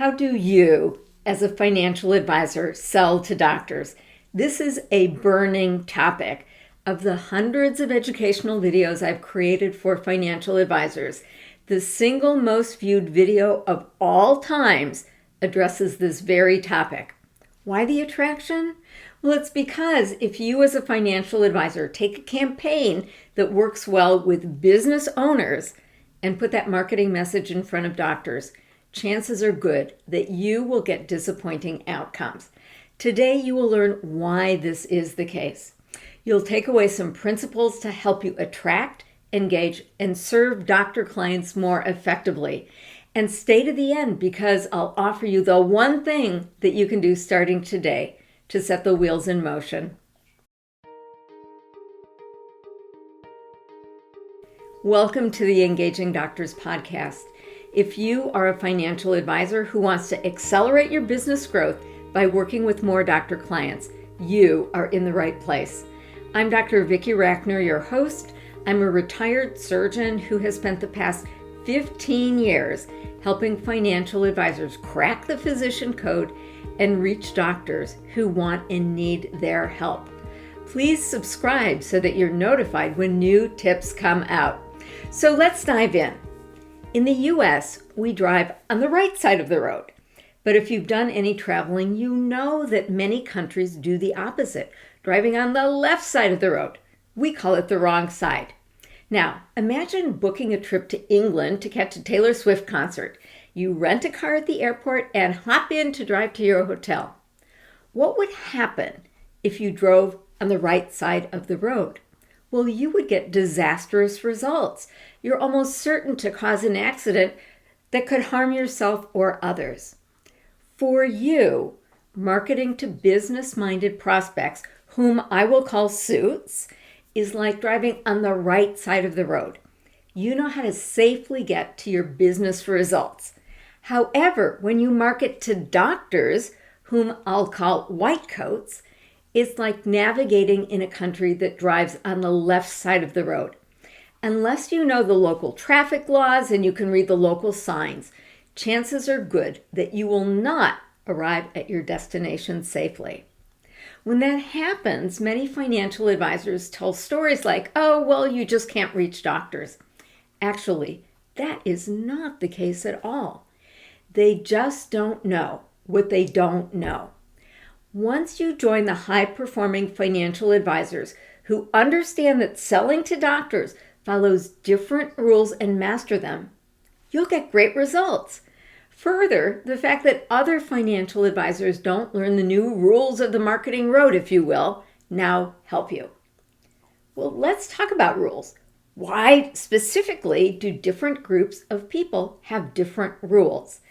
How do you, as a financial advisor, sell to doctors? This is a burning topic. Of the hundreds of educational videos I've created for financial advisors, the single most viewed video of all times addresses this very topic. Why the attraction? Well, it's because if you as a financial advisor take a campaign that works well with business owners and put that marketing message in front of doctors, chances are good that you will get disappointing outcomes. Today, you will learn why this is the case. You'll take away some principles to help you attract, engage, and serve doctor clients more effectively. And stay to the end because I'll offer you the one thing that you can do starting today to set the wheels in motion. Welcome to the Engaging Doctors podcast. If you are a financial advisor who wants to accelerate your business growth by working with more doctor clients, you are in the right place. I'm Dr. Vicki Rackner, your host. I'm a retired surgeon who has spent the past 15 years helping financial advisors crack the physician code and reach doctors who want and need their help. Please subscribe so that you're notified when new tips come out. So let's dive in. In the US, we drive on the right side of the road. But if you've done any traveling, you know that many countries do the opposite, driving on the left side of the road. We call it the wrong side. Now, imagine booking a trip to England to catch a Taylor Swift concert. You rent a car at the airport and hop in to drive to your hotel. What would happen if you drove on the right side of the road? Well, you would get disastrous results. You're almost certain to cause an accident that could harm yourself or others. For you, marketing to business-minded prospects, whom I will call suits, is like driving on the right side of the road. You know how to safely get to your business results. However, when you market to doctors, whom I'll call white coats, it's like navigating in a country that drives on the left side of the road. Unless you know the local traffic laws and you can read the local signs, chances are good that you will not arrive at your destination safely. When that happens, many financial advisors tell stories like, oh, well, you just can't reach doctors. Actually, that is not the case at all. They just don't know what they don't know. Once you join the high-performing financial advisors who understand that selling to doctors follows different rules and master them, you'll get great results. Further, the fact that other financial advisors don't learn the new rules of the marketing road, if you will, now help you. Well, let's talk about rules. Why specifically do different groups of people have different rules?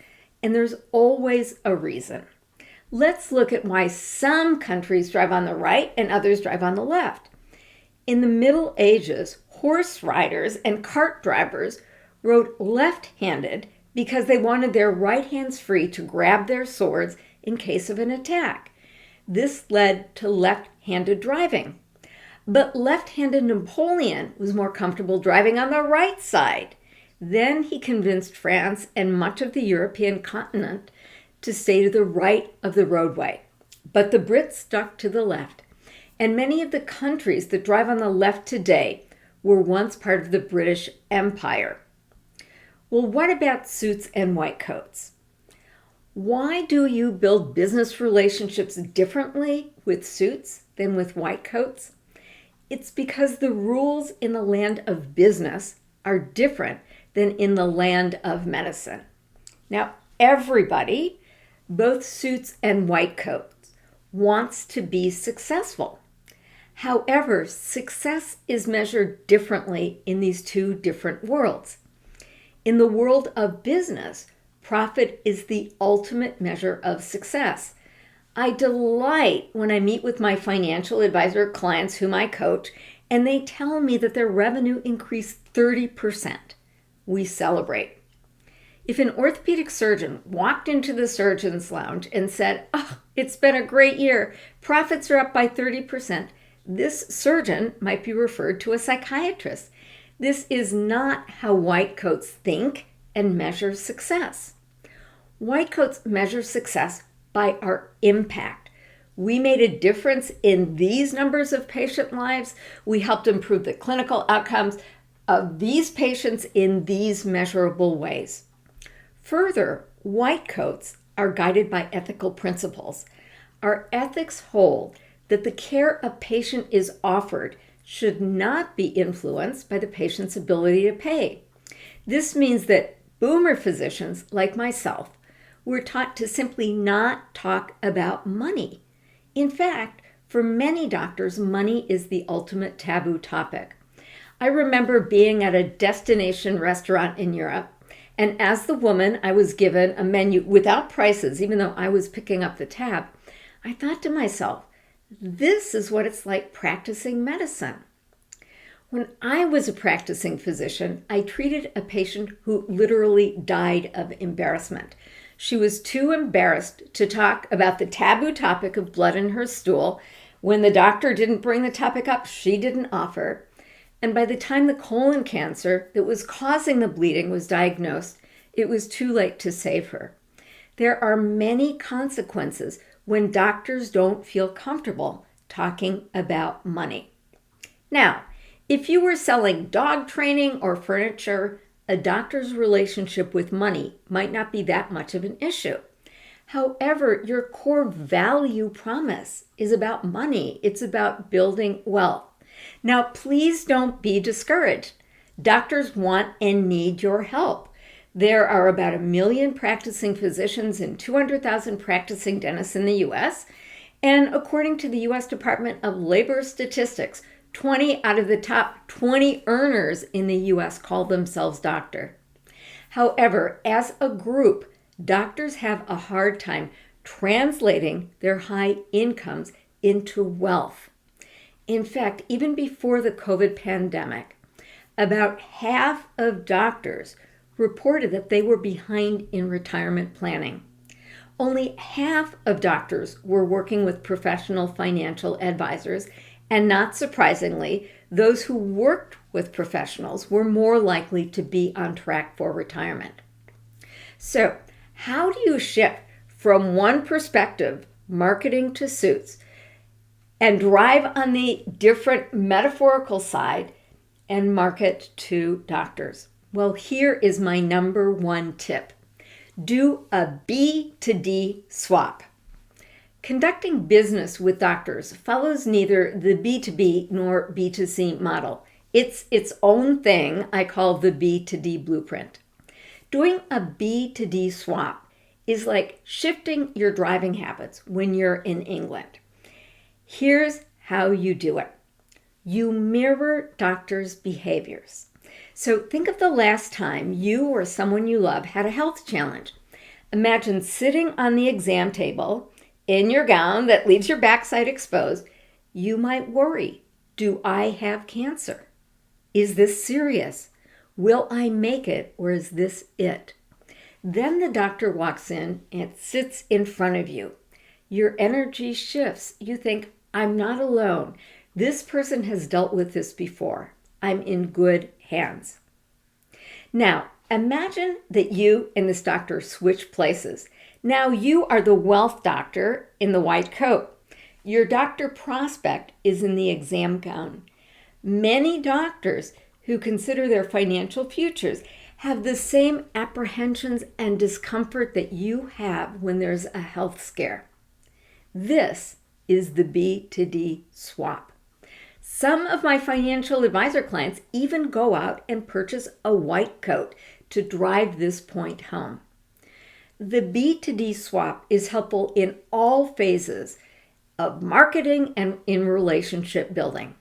And there's always a reason. Let's look at why some countries drive on the right and others drive on the left. In the Middle Ages, horse riders and cart drivers rode left-handed because they wanted their right hands free to grab their swords in case of an attack. This led to left-handed driving. But left-handed Napoleon was more comfortable driving on the right side. Then he convinced France and much of the European continent to stay to the right of the roadway. But the Brits stuck to the left. And many of the countries that drive on the left today were once part of the British Empire. Well, what about suits and white coats? Why do you build business relationships differently with suits than with white coats? It's because the rules in the land of business are different than in the land of medicine. Now, everybody, both suits and white coats, wants to be successful. However, success is measured differently in these two different worlds. In the world of business, profit is the ultimate measure of success. I delight when I meet with my financial advisor clients whom I coach, and they tell me that their revenue increased 30%. We celebrate. If an orthopedic surgeon walked into the surgeon's lounge and said, oh, it's been a great year, profits are up by 30%, this surgeon might be referred to a psychiatrist. This is not how white coats think and measure success. White coats measure success by our impact. We made a difference in these numbers of patient lives. We helped improve the clinical outcomes of these patients in these measurable ways. Further, white coats are guided by ethical principles. Our ethics hold that the care a patient is offered should not be influenced by the patient's ability to pay. This means that boomer physicians like myself were taught to simply not talk about money. In fact, for many doctors, money is the ultimate taboo topic. I remember being at a destination restaurant in Europe, and as the woman, I was given a menu without prices, even though I was picking up the tab. I thought to myself, this is what it's like practicing medicine. When I was a practicing physician, I treated a patient who literally died of embarrassment. She was too embarrassed to talk about the taboo topic of blood in her stool. When the doctor didn't bring the topic up, she didn't offer. And by the time the colon cancer that was causing the bleeding was diagnosed, it was too late to save her. There are many consequences when doctors don't feel comfortable talking about money. Now, if you were selling dog training or furniture, a doctor's relationship with money might not be that much of an issue. However, your core value promise is about money. It's about building wealth. Now, please don't be discouraged. Doctors want and need your help. There are about 1 million practicing physicians and 200,000 practicing dentists in the U.S. And according to the U.S. Department of Labor Statistics, 20 out of the top 20 earners in the U.S. call themselves doctor. However, as a group, doctors have a hard time translating their high incomes into wealth. In fact, even before the COVID pandemic, about half of doctors reported that they were behind in retirement planning. Only half of doctors were working with professional financial advisors, and not surprisingly, those who worked with professionals were more likely to be on track for retirement. So, how do you shift from one perspective, marketing to suits, and drive on the different metaphorical side and market to doctors? Well, here is my number one tip. Do a B2D swap. Conducting business with doctors follows neither the B2B nor B2C model. It's its own thing I call the B2D blueprint. Doing a B2D swap is like shifting your driving habits when you're in England. Here's how you do it. You mirror doctors' behaviors. So think of the last time you or someone you love had a health challenge. Imagine sitting on the exam table in your gown that leaves your backside exposed. You might worry, do I have cancer? Is this serious? Will I make it, or is this it? Then the doctor walks in and sits in front of you. Your energy shifts. You think, I'm not alone. This person has dealt with this before. I'm in good hands. Now, imagine that you and this doctor switch places. Now you are the wealth doctor in the white coat. Your doctor prospect is in the exam gown. Many doctors who consider their financial futures have the same apprehensions and discomfort that you have when there's a health scare. This is the B2D swap. Some of my financial advisor clients even go out and purchase a white coat to drive this point home. The B2D swap is helpful in all phases of marketing and in relationship building.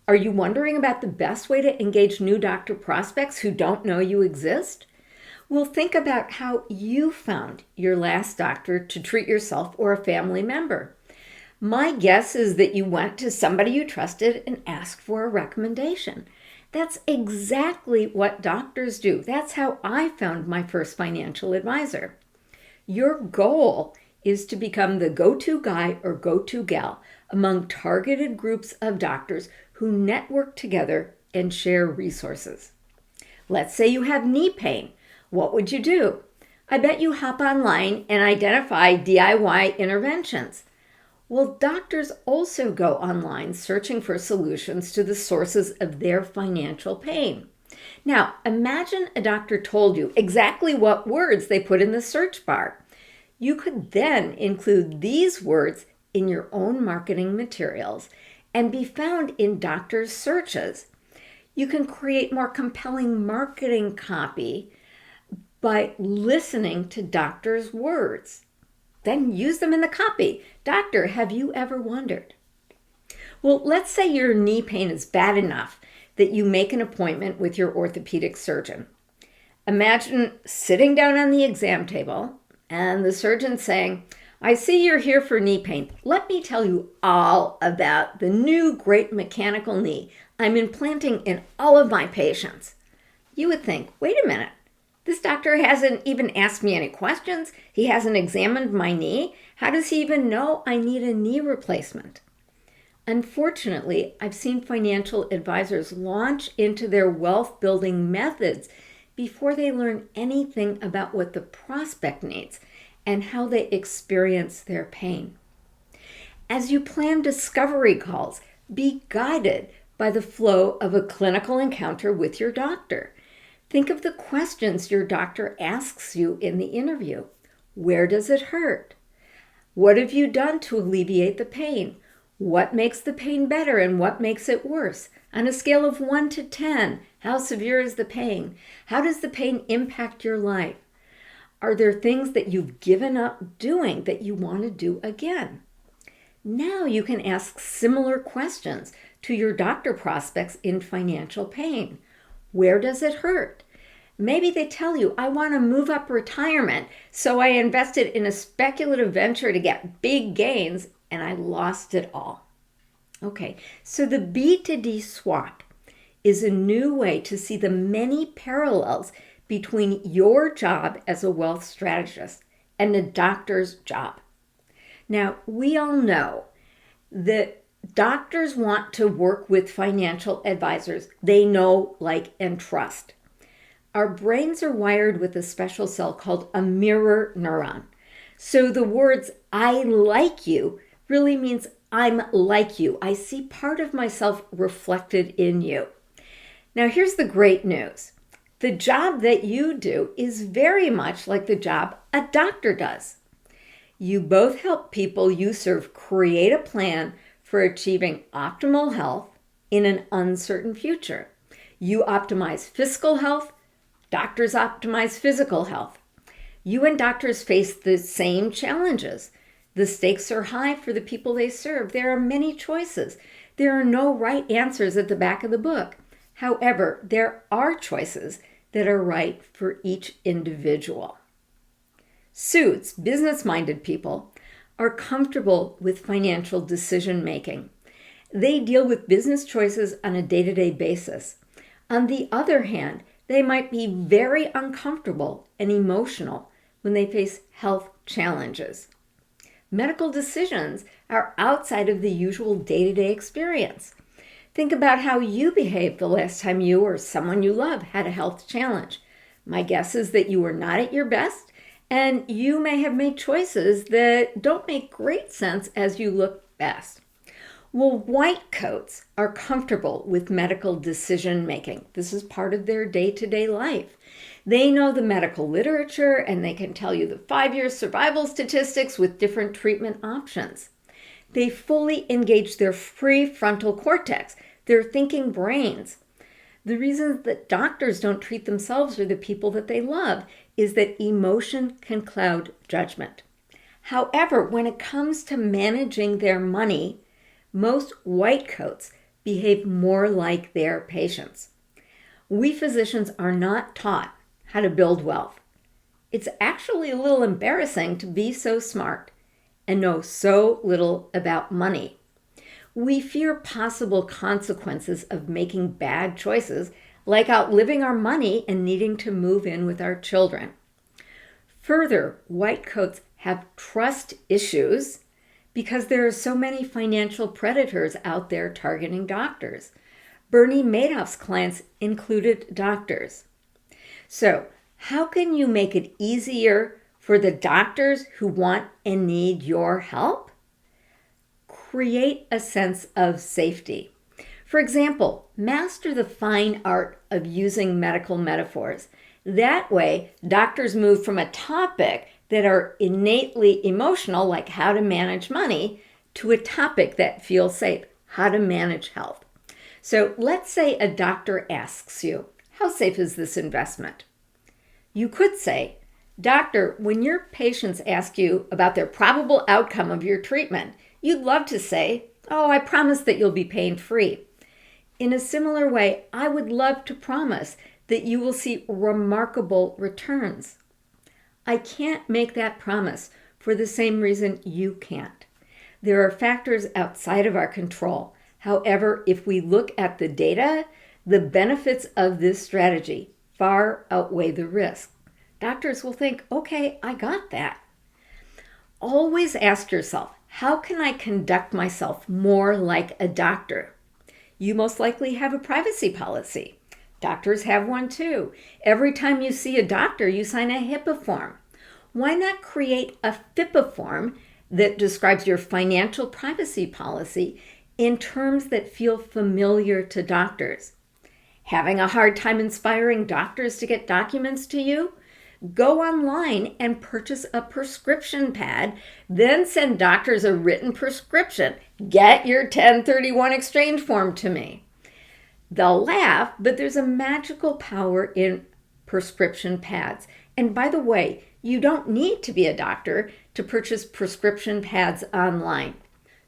Are you wondering about the best way to engage new doctor prospects who don't know you exist? Well, think about how you found your last doctor to treat yourself or a family member. My guess is that you went to somebody you trusted and asked for a recommendation. That's exactly what doctors do. That's how I found my first financial advisor. Your goal is to become the go-to guy or go-to gal among targeted groups of doctors who network together and share resources. Let's say you have knee pain. What would you do? I bet you hop online and identify DIY interventions. Well, doctors also go online searching for solutions to the sources of their financial pain. Now, imagine a doctor told you exactly what words they put in the search bar. You could then include these words in your own marketing materials and be found in doctors' searches. You can create more compelling marketing copy by listening to doctors' words. Then use them in the copy. Doctor, have you ever wondered? Well, let's say your knee pain is bad enough that you make an appointment with your orthopedic surgeon. Imagine sitting down on the exam table and the surgeon saying, I see you're here for knee pain. Let me tell you all about the new great mechanical knee I'm implanting in all of my patients. You would think, wait a minute. This doctor hasn't even asked me any questions. He hasn't examined my knee. How does he even know I need a knee replacement? Unfortunately, I've seen financial advisors launch into their wealth building methods before they learn anything about what the prospect needs and how they experience their pain. As you plan discovery calls, be guided by the flow of a clinical encounter with your doctor. Think of the questions your doctor asks you in the interview. Where does it hurt? What have you done to alleviate the pain? What makes the pain better and what makes it worse? On a scale of 1 to 10, how severe is the pain? How does the pain impact your life? Are there things that you've given up doing that you want to do again? Now you can ask similar questions to your doctor prospects in financial pain. Where does it hurt? Maybe they tell you, I want to move up retirement, so I invested in a speculative venture to get big gains, and I lost it all. Okay, so the B2D Swap is a new way to see the many parallels between your job as a wealth strategist and a doctor's job. Now, we all know that doctors want to work with financial advisors they know, like, and trust. Our brains are wired with a special cell called a mirror neuron. So the words, I like you, really means I'm like you. I see part of myself reflected in you. Now, here's the great news. The job that you do is very much like the job a doctor does. You both help people you serve create a plan for achieving optimal health in an uncertain future. You optimize fiscal health, doctors optimize physical health. You and doctors face the same challenges. The stakes are high for the people they serve. There are many choices. There are no right answers at the back of the book. However, there are choices that are right for each individual. Suits, business-minded people, are comfortable with financial decision making. They deal with business choices on a day-to-day basis. On the other hand, they might be very uncomfortable and emotional when they face health challenges. Medical decisions are outside of the usual day-to-day experience. Think about how you behaved the last time you or someone you love had a health challenge. My guess is that you were not at your best, and you may have made choices that don't make great sense as you look best. Well, white coats are comfortable with medical decision making. This is part of their day-to-day life. They know the medical literature and they can tell you the 5-year survival statistics with different treatment options. They fully engage their prefrontal cortex, their thinking brains. The reason that doctors don't treat themselves or the people that they love is that emotion can cloud judgment. However, when it comes to managing their money, most white coats behave more like their patients. We physicians are not taught how to build wealth. It's actually a little embarrassing to be so smart and know so little about money. We fear possible consequences of making bad choices, like outliving our money and needing to move in with our children. Further, white coats have trust issues because there are so many financial predators out there targeting doctors. Bernie Madoff's clients included doctors. So, How can you make it easier for the doctors who want and need your help? Create a sense of safety. For example, master the fine art of using medical metaphors. That way, doctors move from a topic that are innately emotional, like how to manage money, to a topic that feels safe, how to manage health. So let's say a doctor asks you, how safe is this investment? You could say, Doctor, when your patients ask you about their probable outcome of your treatment, you'd love to say, oh, I promise that you'll be pain-free. In a similar way, I would love to promise that you will see remarkable returns. I can't make that promise for the same reason you can't. There are factors outside of our control. However, if we look at the data, the benefits of this strategy far outweigh the risk. Doctors will think, okay, I got that. Always ask yourself, how can I conduct myself more like a doctor? You most likely have a privacy policy. Doctors have one too. Every time you see a doctor, you sign a HIPAA form. Why not create a FIPPA form that describes your financial privacy policy in terms that feel familiar to doctors? Having a hard time inspiring doctors to get documents to you? Go online and purchase a prescription pad, then send doctors a written prescription. Get your 1031 exchange form to me. They'll laugh, but there's a magical power in prescription pads. And by the way, you don't need to be a doctor to purchase prescription pads online.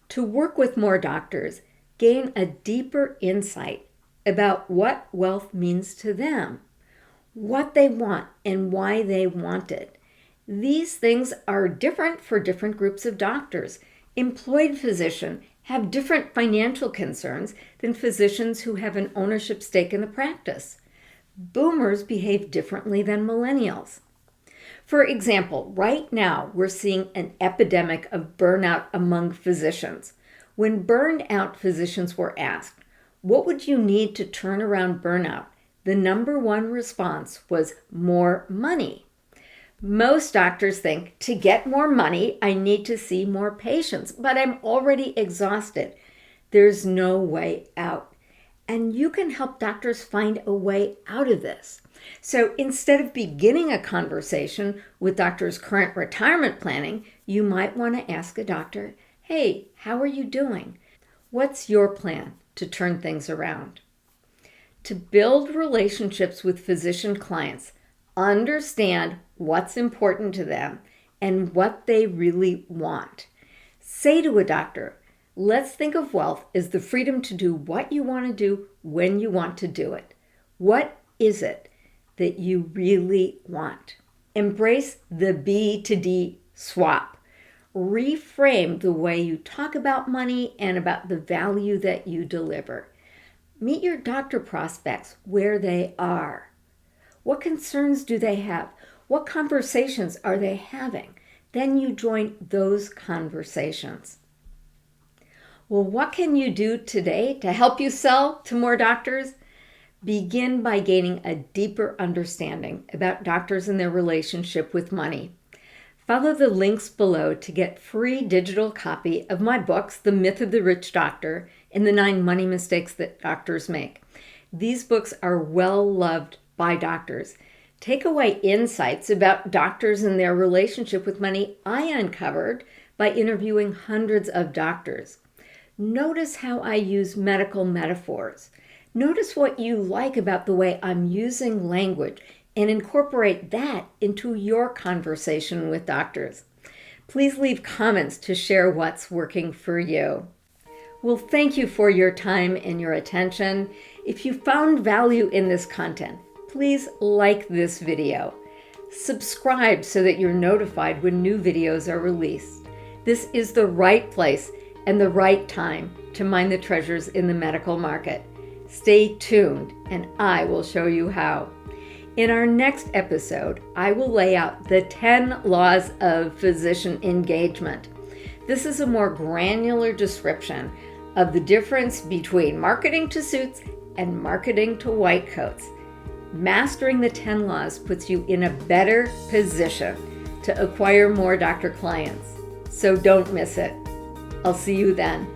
To work with more doctors, gain a deeper insight about what wealth means to them, what they want, and why they want it. These things are different for different groups of doctors. Employed physicians have different financial concerns than physicians who have an ownership stake in the practice. Boomers behave differently than millennials. For example, right now we're seeing an epidemic of burnout among physicians. When burned out physicians were asked, what would you need to turn around burnout? The number one response was more money. Most doctors think, to get more money, I need to see more patients, but I'm already exhausted. There's no way out. And you can help doctors find a way out of this. So instead of beginning a conversation with doctors' current retirement planning, you might want to ask a doctor, hey, how are you doing? What's your plan to turn things around? To build relationships with physician clients, understand what's important to them and what they really want. Say to a doctor, let's think of wealth as the freedom to do what you want to do when you want to do it. What is it that you really want? Embrace the B2D Swap. Reframe the way you talk about money and about the value that you deliver. Meet your doctor prospects where they are. What concerns do they have? What conversations are they having? Then you join those conversations. Well, what can you do today to help you sell to more doctors? Begin by gaining a deeper understanding about doctors and their relationship with money. Follow the links below to get free digital copy of my books, The Myth of the Rich Doctor and the 9 Money Mistakes That Doctors Make. These books are well loved by doctors. Take away insights about doctors and their relationship with money I uncovered by interviewing hundreds of doctors. Notice how I use medical metaphors. Notice what you like about the way I'm using language and incorporate that into your conversation with doctors. Please leave comments to share what's working for you. Well, thank you for your time and your attention. If you found value in this content, please like this video. Subscribe so that you're notified when new videos are released. This is the right place and the right time to mine the treasures in the medical market. Stay tuned and I will show you how. In our next episode, I will lay out the 10 laws of physician engagement. This is a more granular description of the difference between marketing to suits and marketing to white coats. Mastering the 10 laws puts you in a better position to acquire more doctor clients. So don't miss it. I'll see you then.